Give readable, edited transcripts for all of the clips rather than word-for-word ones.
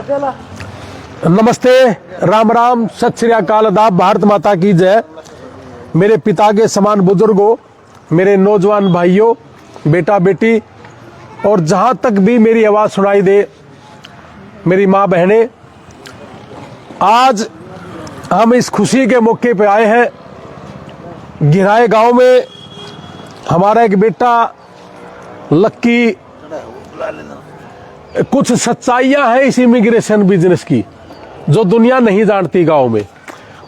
नमस्ते, राम राम, सत श्री अकाल, आदाब, भारत माता की जय। मेरे पिता के समान बुजुर्गों, मेरे नौजवान भाइयों, बेटा बेटी और जहां तक भी मेरी आवाज सुनाई दे, मेरी माँ बहनें, आज हम इस खुशी के मौके पे आए हैं। गिराए गांव में हमारा एक बेटा लक्की, कुछ सच्चाइयां हैं इस इमिग्रेशन बिजनेस की जो दुनिया नहीं जानती गांव में,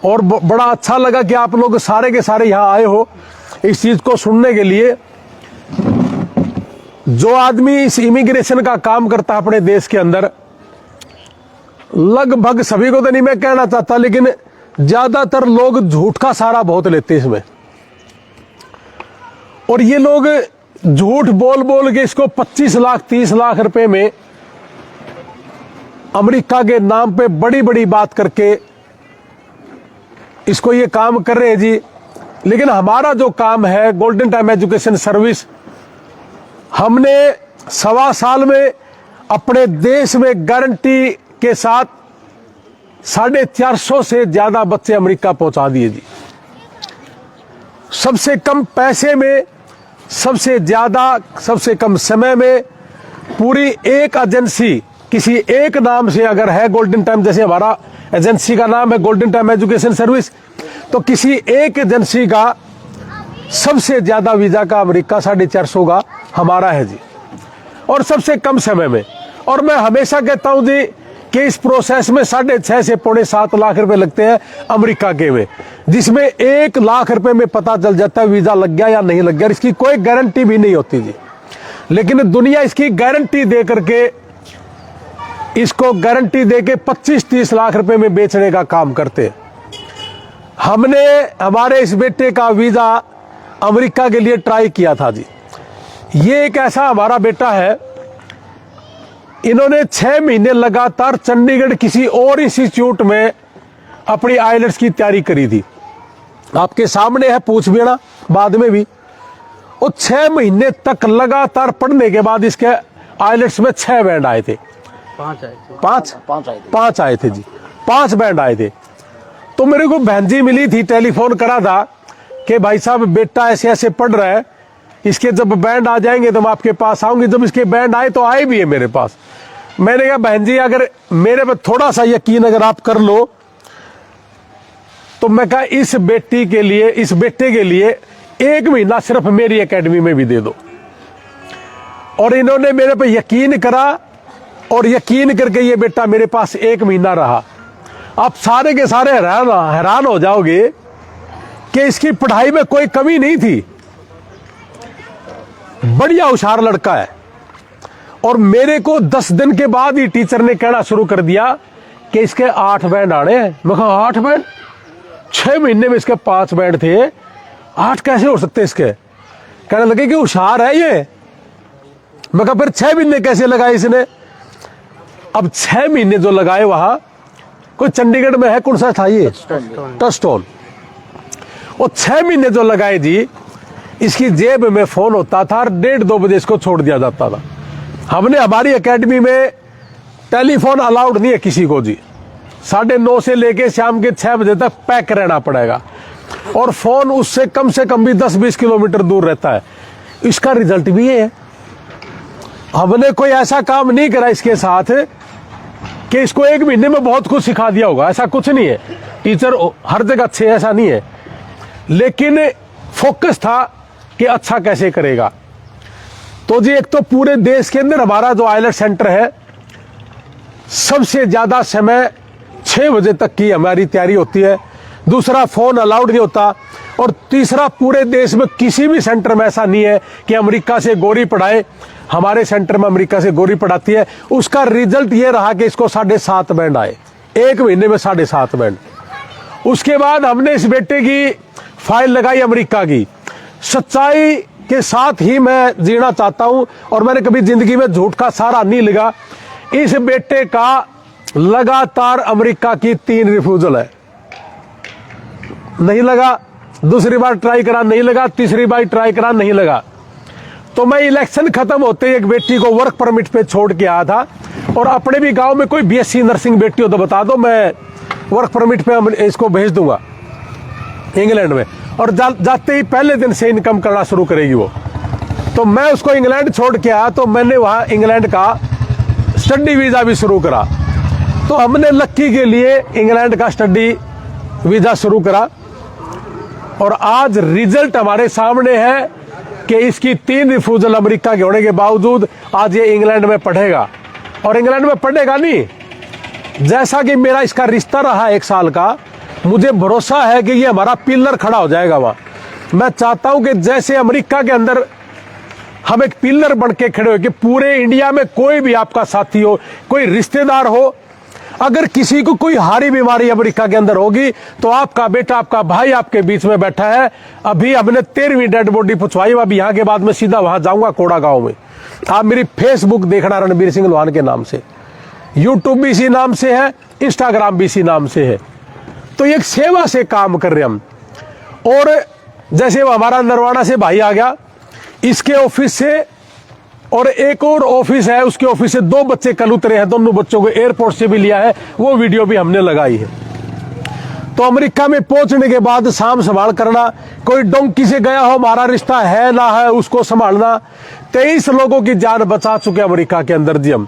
और बड़ा अच्छा लगा कि आप लोग सारे के सारे यहां आए हो इस चीज को सुनने के लिए। जो आदमी इस इमिग्रेशन का काम करता है अपने देश के अंदर, लगभग सभी को तो नहीं मैं कहना चाहता, लेकिन ज्यादातर लोग झूठ का सहारा बहुत लेते हैं इसमें, और ये लोग झूठ बोल बोल के इसको 25 लाख 30 लाख रुपए में अमेरिका के नाम पे बड़ी बड़ी बात करके इसको ये काम कर रहे हैं जी। लेकिन हमारा जो काम है गोल्डन टाइम एजुकेशन सर्विस, हमने 1.25 साल में अपने देश में गारंटी के साथ 450 से ज्यादा बच्चे अमेरिका पहुंचा दिए जी। सबसे कम पैसे में, सबसे ज्यादा, सबसे कम समय में। पूरी एक एजेंसी किसी एक नाम से अगर है गोल्डन टाइम, जैसे हमारा एजेंसी का नाम है गोल्डन टाइम एजुकेशन सर्विस, तो किसी एक एजेंसी का सबसे ज्यादा वीजा का अमेरिका 450 का हमारा है जी, और सबसे कम समय में। और मैं हमेशा कहता हूं जी कि इस प्रोसेस में 6.5 से 7.25 लाख रुपए लगते हैं अमेरिका के में, जिसमें 1 लाख रुपए में पता चल जाता है वीजा लग गया या नहीं लग गया। इसकी कोई गारंटी भी नहीं होती जी, लेकिन दुनिया इसकी गारंटी दे करके, इसको गारंटी दे के 25-30 लाख रुपए में बेचने का काम करते। हमने हमारे इस बेटे का वीजा अमेरिका के लिए ट्राई किया था जी। ये एक ऐसा हमारा बेटा है, इन्होंने 6 महीने लगातार चंडीगढ़ किसी और इंस्टीट्यूट में अपनी आइलेट्स की तैयारी करी थी। आपके सामने है, पूछ लेना बाद में भी। और 6 महीने तक लगातार पढ़ने के बाद इसके आइलेट्स में 6 बैंड आए थे। 5 आए थे जी, 5 बैंड आए थे। तो मेरे को बहन जी मिली थी, टेलीफोन करा था कि भाई साहब बेटा ऐसे ऐसे पढ़ रहा है, इसके जब बैंड आ जाएंगे तो मैं आपके पास आऊंगी। जब इसके बैंड आए तो आए भी है मेरे पास। मैंने कहा बहन जी अगर मेरे पे थोड़ा सा यकीन अगर आप कर लो तो मैं कहा इस बेटी के लिए, इस बेटे के लिए 1 महीना सिर्फ मेरी एकेडमी में भी दे दो। और इन्होंने मेरे पे यकीन करा, और यकीन करके ये बेटा मेरे पास 1 महीना रहा। आप सारे के सारे हैरान हो जाओगे कि इसकी पढ़ाई में कोई कमी नहीं थी। बढ़िया होशियार लड़का है। और मेरे को 10 दिन के बाद ही टीचर ने कहना शुरू कर दिया कि इसके 8 बैंड आने हैं। मैं कहा 8 बैंड? 6 महीने में इसके 5 बैंड थे, 8 कैसे हो सकते इसके? कहने लगे कि होशियार है ये। मैं कहा फिर 6 महीने कैसे लगाए इसने? अब 6 महीने जो लगाए वहां, कोई चंडीगढ़ में है, कौन सा था ये? टस्टोन। और 6 महीने जो लगाए जी, इसकी जेब में फोन होता था और 1:30-2 बजे इसको छोड़ दिया जाता था। हमने हमारी एकेडमी में टेलीफोन अलाउड नहीं है किसी को जी। 9:30 से लेके शाम के 6 बजे तक पैक रहना पड़ेगा, और फोन उससे कम से कम भी 10-20 किलोमीटर दूर रहता है। इसका रिजल्ट भी ये है। हमने कोई ऐसा काम नहीं करा इसके साथ कि इसको 1 महीने में बहुत कुछ सिखा दिया होगा, ऐसा कुछ नहीं है। टीचर हर जगह अच्छे, ऐसा नहीं है, लेकिन फोकस था कि अच्छा कैसे करेगा। तो जी एक तो पूरे देश के अंदर हमारा जो आइलेट सेंटर है, सबसे ज्यादा समय 6 बजे तक की हमारी तैयारी होती है। दूसरा, फोन अलाउड नहीं होता। और तीसरा, पूरे देश में किसी भी सेंटर में ऐसा नहीं है कि अमेरिका से गोरी पढ़ाए। हमारे सेंटर में अमेरिका से गोरी पढ़ाती है। उसका रिजल्ट ये रहा कि इसको 7.5 बैंड आए, 1 महीने में 7.5 बैंड। उसके बाद हमने इस बेटे की फाइल लगाई अमेरिका की। सच्चाई के साथ ही मैं जीना चाहता हूं, और मैंने कभी जिंदगी में झूठ का सहारा नहीं लगा। इस बेटे का लगातार अमेरिका की 3 रिफ्यूजल है, नहीं लगा। दूसरी बार ट्राई करा, नहीं लगा। तीसरी बार ट्राई करा, नहीं लगा। तो मैं इलेक्शन खत्म होते ही एक बेटी को वर्क परमिट पे छोड़ के आया था। और अपने भी गांव में कोई बीएससी नर्सिंग बेटी हो तो बता दो, मैं वर्क परमिट पे हम इसको भेज दूंगा इंग्लैंड में। और जाते ही पहले दिन से इनकम करना शुरू करेगी वो। तो मैं उसको इंग्लैंड छोड़ के आया, तो मैंने वहाँ इंग्लैंड का स्टडी वीज़ा भी शुरू करा। तो हमने लक्की के लिए इंग्लैंड का स्टडी वीज़ा शुरू करा, और आज रिजल्ट हमारे सामने है कि इसकी 3 रिफ्यूजल अमेरिका के होने के बावजूद आज ये इंग्लैंड में पढ़ेगा। और इंग्लैंड में पढ़ेगा नहीं, जैसा कि मेरा इसका रिश्ता रहा 1 साल का, मुझे भरोसा है कि ये हमारा पिलर खड़ा हो जाएगा वहां। मैं चाहता हूं कि जैसे अमेरिका के अंदर हम एक पिलर बन के खड़े हो कि पूरे इंडिया में कोई भी आपका साथी हो, कोई रिश्तेदार हो, अगर किसी को कोई हारी बीमारी अमेरिका के अंदर होगी तो आपका बेटा, आपका भाई आपके बीच में बैठा है। अभी हमने 13वीं डेड बॉडी पहुंचवाई। अब यहाँ के बाद मैं सीधा वहां जाऊंगा कोड़ा गांव में। आप मेरी फेसबुक देखना रणबीर सिंह लोहान के नाम से, यूट्यूब भी इसी नाम से है, इंस्टाग्राम भी इसी नाम से है। तो एक सेवा से काम कर रहे हम। और जैसे वो हमारा नरवाना से भाई आ गया, इसके ऑफिस से और एक और ऑफिस है, उसके ऑफिस से 2 बच्चे कल उतरे हैं, दोनों बच्चों को एयरपोर्ट से भी लिया है, वो वीडियो भी हमने लगाई है। तो अमेरिका में पहुंचने के बाद साम संभाल करना, कोई डोंकी से गया हो, हमारा रिश्ता है ना है, उसको संभालना। 23 लोगों की जान बचा चुके अमेरिका के अंदर जी हम।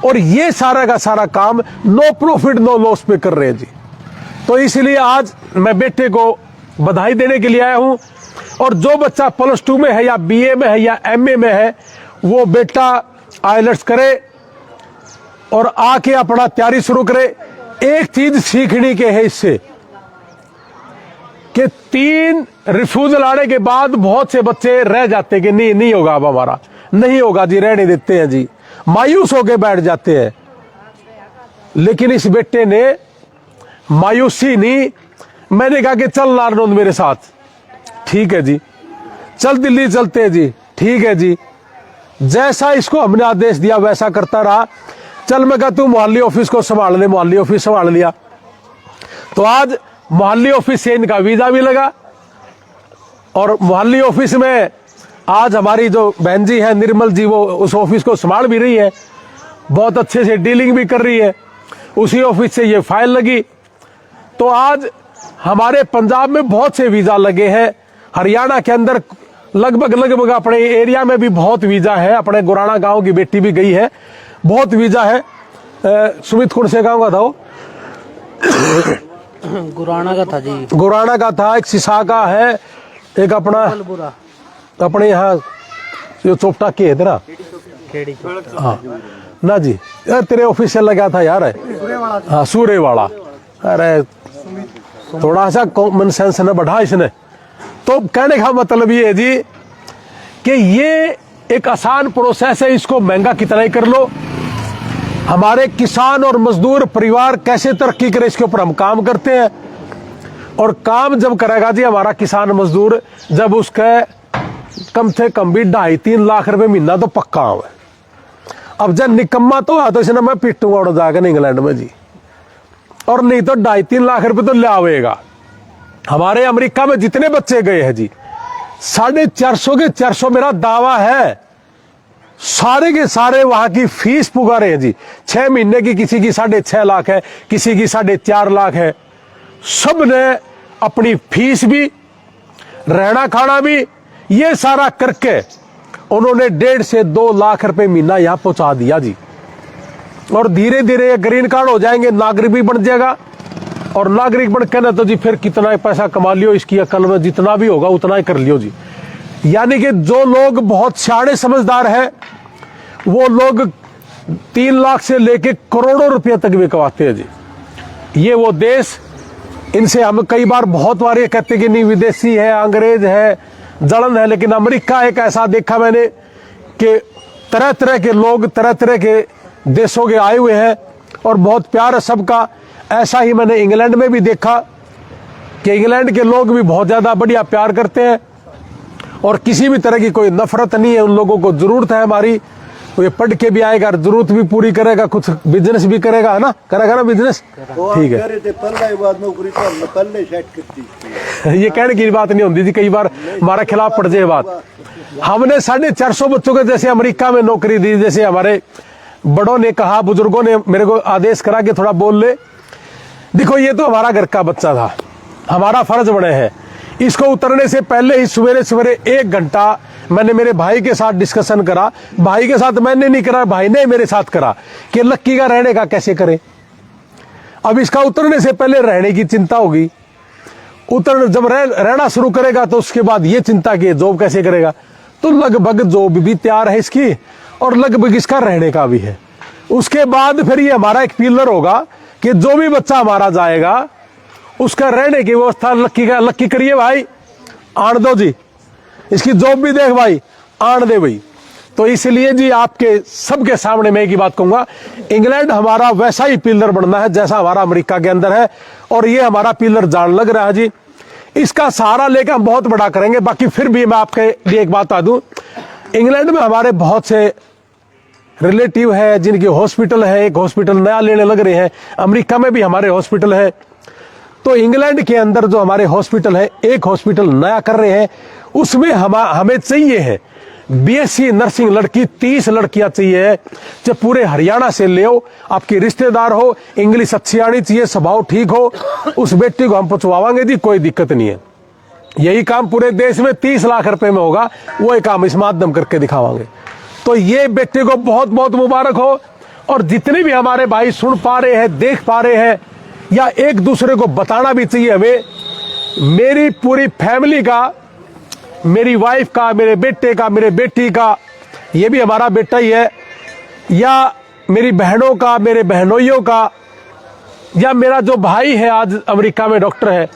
और ये सारा का सारा काम नो प्रॉफिट नो लॉस पे कर रहे हैं जी। तो इसलिए आज मैं बेटे को बधाई देने के लिए आया हूं। और जो बच्चा +2 में है या BA में है या MA में है, वो बेटा आइलेट्स करे और आके अपना तैयारी शुरू करे। एक चीज सीखने के है इससे कि 3 रिफ्यूजल आने के बाद बहुत से बच्चे रह जाते कि नहीं होगा, अब हमारा नहीं होगा जी, रहने देते हैं जी, मायूस होके बैठ जाते हैं। लेकिन इस बेटे ने मायूसी नहीं, मैंने कहा कि चल नारनौंद मेरे साथ, ठीक है जी, चल दिल्ली चलते हैं जी, ठीक है जी। जैसा इसको हमने आदेश दिया वैसा करता रहा। चल मैं कहा तू मोहल्ली ऑफिस को संभाल ले, मोहल्ली ऑफिस संभाल लिया। तो आज मोहल्ली ऑफिस से इनका वीजा भी लगा। और मोहल्ली ऑफिस में आज हमारी जो बहन जी है निर्मल जी, वो उस ऑफिस को संभाल भी रही है, बहुत अच्छे से डीलिंग भी कर रही है। उसी ऑफिस से ये फाइल लगी। तो आज हमारे पंजाब में बहुत से वीजा लगे हैं, हरियाणा के अंदर लगभग अपने एरिया में भी बहुत वीजा है। अपने गुराना गांव की बेटी भी गई है, बहुत वीजा है। सुमित कौन से गांव का था वो? गुराना का था जी, गुराना का था, एक सिसा का है, एक अपना अपने यहाँ जो चोपटा के है तेरा, हाँ ना जी, यार तेरे ऑफिस से लगा था यार, हाँ सूर्य वाला। अरे थोड़ा सा कॉमन सेंस ने बढ़ा इसने। तो कहने का मतलब ये है जी कि ये एक आसान प्रोसेस है, इसको महंगा कितना ही कर लो। हमारे किसान और मजदूर परिवार कैसे तरक्की करे, इसके ऊपर हम काम करते हैं। और काम जब करेगा जी हमारा किसान मजदूर, जब उसका कम से कम भी 2.5-3 लाख रुपए महीना तो पक्का है। अब जब निकम्मा तो है तो इसने मैं पिटूंगा उड़ जाकर इंग्लैंड में जी, और नहीं तो 2.5-3 लाख रुपए तो ले आवेगा। हमारे अमेरिका में जितने बच्चे गए हैं जी, 450 के 400 मेरा दावा है, सारे के सारे वहां की फीस पुगा रहे हैं जी। 6 महीने की किसी की 6.5 लाख है, किसी की 4.5 लाख है। सब ने अपनी फीस भी, रहना खाना भी, ये सारा करके उन्होंने 1.5 से 2 लाख रुपए महीना यहां पहुंचा दिया जी। और धीरे धीरे ग्रीन कार्ड हो जाएंगे, नागरिक भी बन जाएगा। और नागरिक बन के ना तो जी फिर कितना पैसा कमा लियो, इसकी अकल में जितना भी होगा उतना ही कर लियो जी। यानी कि जो लोग बहुत सियाने समझदार हैं, वो लोग 3 लाख से लेके करोड़ों रुपए तक भी कमाते हैं जी। ये वो देश, इनसे हम कई बार बहुत बार ये कहते कि नहीं विदेशी है, अंग्रेज है, जलन है, लेकिन अमेरिका एक ऐसा देखा मैंने कि तरह तरह के लोग तरह तरह के देशों के आए हुए हैं और बहुत प्यार है सबका। ऐसा ही मैंने इंग्लैंड में भी देखा कि इंग्लैंड के लोग भी बहुत ज्यादा बढ़िया प्यार करते हैं और किसी भी तरह की कोई नफरत नहीं है। उन लोगों को जरूरत है हमारी, तो ये पढ़ के भी आएगा, जरूरत भी पूरी करेगा, कुछ बिजनेस भी करेगा, है ना, करेगा ना बिजनेस, ठीक है। ये कहने की बात नहीं होती थी, कई बार हमारे खिलाफ पड़ जाए बात। हमने 450 बच्चों के जैसे अमेरिका में नौकरी दी, जैसे हमारे बड़ों ने कहा, बुजुर्गों ने मेरे को आदेश करा कि थोड़ा बोल ले। देखो ये तो हमारा घर का बच्चा था, हमारा फर्ज बने हैं। इसको उतरने से पहले ही सवेरे सवेरे 1 घंटा मैंने मेरे भाई के साथ डिस्कशन करा। भाई के साथ मैंने नहीं करा, भाई ने मेरे साथ करा कि लक्की का रहने का कैसे करे। अब इसका उतरने से पहले रहने की चिंता होगी, जब रहना शुरू करेगा तो उसके बाद ये चिंता कि जॉब कैसे करेगा। तो लगभग जॉब भी तैयार है इसकी और लगभग इसका रहने का भी है। उसके बाद फिर ये हमारा एक पिलर होगा कि जो भी बच्चा हमारा जाएगा उसका रहने की व्यवस्था लक्की करिए भाई, आन दो जी, इसकी जॉब भी देख भाई, आन दे भाई। तो इसलिए जी आपके सबके सामने मैं एक ही बात कहूंगा, इंग्लैंड हमारा वैसा ही पिलर बनना है जैसा हमारा अमेरिका के अंदर है, और ये हमारा पिलर जान लग रहा है जी। इसका सहारा लेकर हम बहुत बड़ा करेंगे। बाकी फिर भी मैं आपके लिए एक बात बता दूं, इंग्लैंड में हमारे बहुत से रिलेटिव है जिनके हॉस्पिटल है, एक हॉस्पिटल नया लेने लग रहे हैं। अमेरिका में भी हमारे हॉस्पिटल है। तो इंग्लैंड के अंदर जो हमारे हॉस्पिटल है, एक हॉस्पिटल नया कर रहे हैं, उसमें हमें चाहिए है बीएससी नर्सिंग लड़की 30 लड़कियां चाहिए, जो पूरे हरियाणा से ले आओ, आपके रिश्तेदार हो, इंग्लिश अच्छी आनी चाहिए, स्वभाव ठीक हो, उस बेटी को हम पहुंचवाएंगे जी, कोई दिक्कत नहीं है। यही काम पूरे देश में 30 लाख रुपए में होगा, वही काम इस माध्यम करके दिखावांगे। तो ये बेटे को बहुत बहुत मुबारक हो। और जितने भी हमारे भाई सुन पा रहे हैं, देख पा रहे हैं, या एक दूसरे को बताना भी चाहिए हमें, मेरी पूरी फैमिली का, मेरी वाइफ का, मेरे बेटे का, मेरे बेटी का, ये भी हमारा बेटा ही है, या मेरी बहनों का, मेरे बहनोइयों का, या मेरा जो भाई है आज अमेरिका में डॉक्टर है,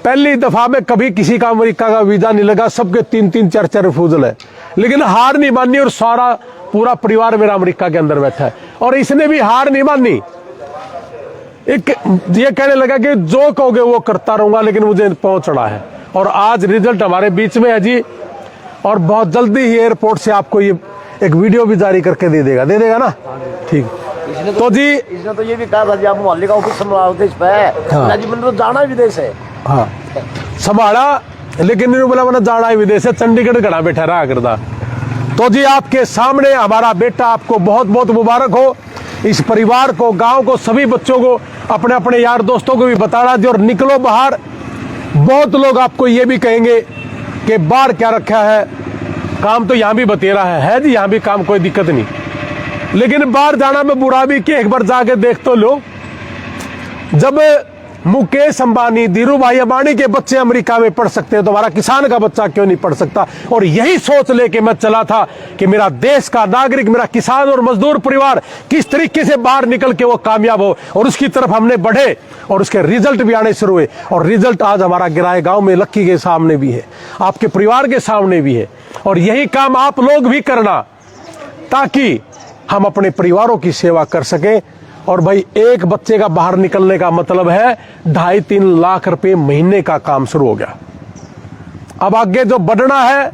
पहली दफा में कभी किसी का अमेरिका का वीजा नहीं लगा, सबके 3-3 4-4 रिफ्यूजल है, लेकिन हार नहीं मानी और सारा पूरा परिवार मेरा अमेरिका के अंदर बैठा है। और इसने भी हार नहीं मानी, एक ये कहने लगा कि जो कहोगे वो करता रहूंगा, लेकिन मुझे पहुंचना है। और आज रिजल्ट हमारे बीच में है जी, और बहुत जल्दी ही एयरपोर्ट से आपको ये एक वीडियो भी जारी करके दे देगा ना, ठीक। तो जी इसने तो ये भी कहा था जी, आप मोहल्ले का ऑफिस संभालते इस पे, हाँ। जी मैंने तो जाना विदेश है, हाँ संभाला, लेकिन इन्होंने बोला मैंने जाना ही विदेश है, चंडीगढ़ घड़ा बैठा रहा करता। तो जी आपके सामने हमारा बेटा, आपको बहुत बहुत मुबारक हो। इस परिवार को, गांव को, सभी बच्चों को, अपने अपने यार दोस्तों को भी बताना जी, और निकलो बाहर। बहुत लोग आपको ये भी कहेंगे कि बाहर क्या रखा है, काम तो यहां भी बतेरा है जी, यहां भी काम, कोई दिक्कत नहीं, लेकिन बाहर जाना में बुरा भी कि एक बार जाके देख तो लो। जब मुकेश अंबानी, धीरू भाई अंबानी के बच्चे अमेरिका में पढ़ सकते हैं तो हमारा किसान का बच्चा क्यों नहीं पढ़ सकता। और यही सोच लेके मैं चला था कि मेरा देश का नागरिक, मेरा किसान और मजदूर परिवार किस तरीके से बाहर निकल के वो कामयाब हो, और उसकी तरफ हमने बढ़े, और उसके रिजल्ट भी आने शुरू हुए। और रिजल्ट आज हमारा गिराए गांव में लक्की के सामने भी है, आपके परिवार के सामने भी है। और यही काम आप लोग भी करना, ताकि हम अपने परिवारों की सेवा कर सकें। और भाई एक बच्चे का बाहर निकलने का मतलब है 2.5-3 लाख रुपए महीने का काम शुरू हो गया। अब आगे जो बढ़ना है,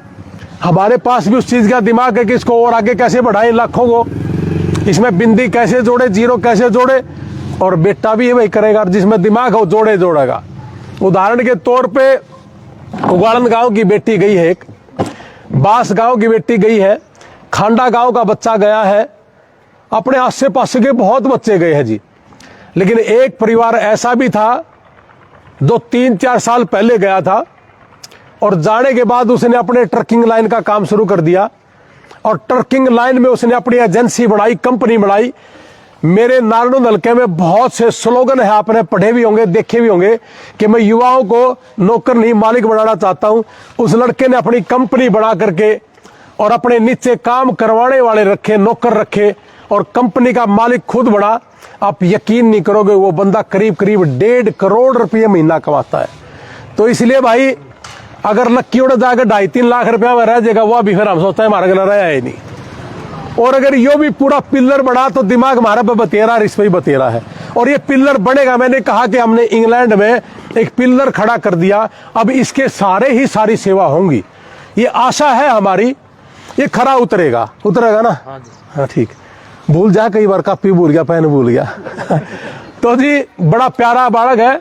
हमारे पास भी उस चीज का दिमाग है कि इसको और आगे कैसे बढ़ाएं लाखों को, इसमें बिंदी कैसे जोड़े, जीरो कैसे जोड़े, और बेटा भी वही करेगा, जिसमें दिमाग हो जोड़ेगा। उदाहरण के तौर पे उगाड़न गांव की बेटी गई है, एक बांस गांव की बेटी गई है, खांडा गांव का बच्चा गया है, अपने आसे पास के बहुत बच्चे गए हैं जी। लेकिन एक परिवार ऐसा भी था जो 3-4 साल पहले गया था, और जाने के बाद उसने अपने ट्रकिंग लाइन का काम शुरू कर दिया, और ट्रकिंग लाइन में उसने अपनी एजेंसी बढ़ाई, कंपनी बढ़ाई। मेरे नारायण हल्के में बहुत से स्लोगन है, आपने पढ़े भी होंगे, देखे भी होंगे, कि मैं युवाओं को नौकर नहीं मालिक बनाना चाहता हूं। उस लड़के ने अपनी कंपनी बना करके और अपने नीचे काम करवाने वाले रखे, नौकर रखे, और कंपनी का मालिक खुद बना। आप यकीन नहीं करोगे, वो बंदा करीब करीब 1.5 करोड़ रुपये महीना कमाता है। तो इसलिए भाई अगर लक्की उड़ जाकर 2.5-3 लाख रुपया में रह जाएगा, वो भी फिर हम सोचते हैं हमारे गला रहा है नहीं। और अगर यो भी पूरा पिलर बढ़ा तो दिमाग हमारा पे बतेरा, इस पे ही बतेरा है, और ये पिलर बढ़ेगा। मैंने कहा कि हमने इंग्लैंड में एक पिलर खड़ा कर दिया, अब इसके सारे ही सारी सेवा होंगी, ये आशा है हमारी। ये खरा उतरेगा ना? हाँ ठीक। भूल जा, कई बार कापी भूल गया, पेन भूल गया। तो जी बड़ा प्यारा बालक है।